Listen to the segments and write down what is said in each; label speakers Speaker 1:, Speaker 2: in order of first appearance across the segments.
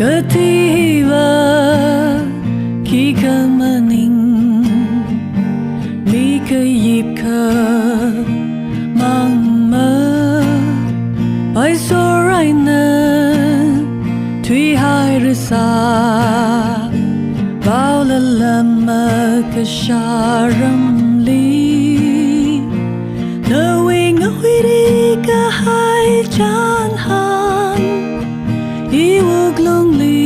Speaker 1: Ketiba kika maning mi ka yip ka mang ma bai so right na tui hai rasa bao la lama ka sharam li knowing a wiri ka hai chan han iwag lonely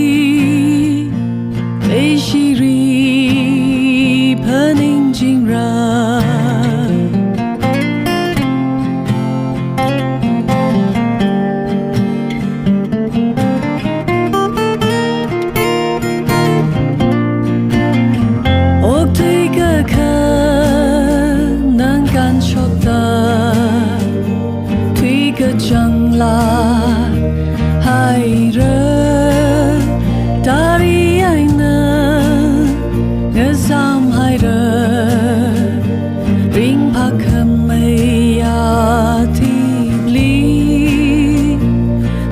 Speaker 1: ei shiri paning jing ra ok take a kan nang kan chop da tui ka chang la hai ra dari aina ngazam hai ra ring pakam ya ti li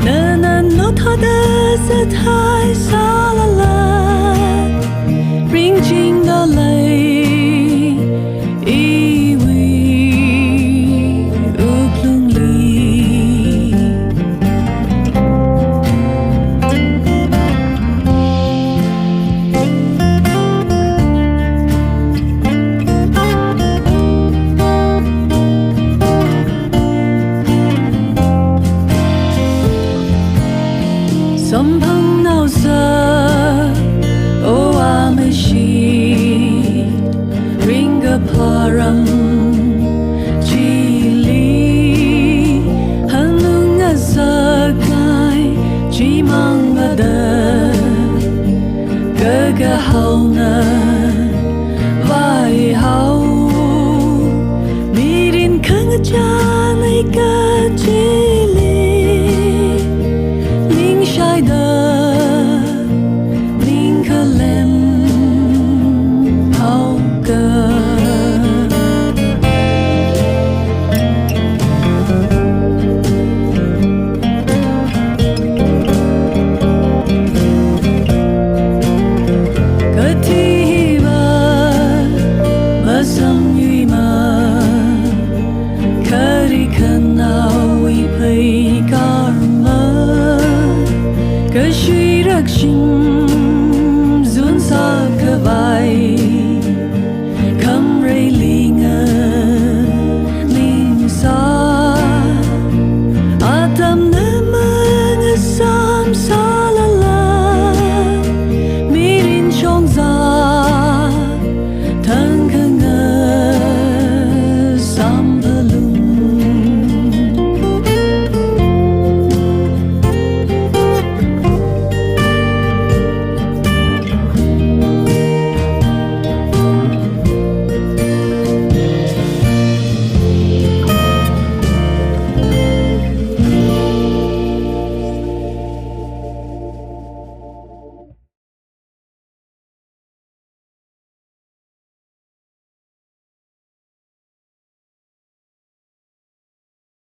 Speaker 1: na no tha da sa thai sa la la ring jing da lai i wi u klung li Some hung now sir oh I'm a she ring a param chili hanung a sakai chi mang a da ga hau na vai hau mirin khang cha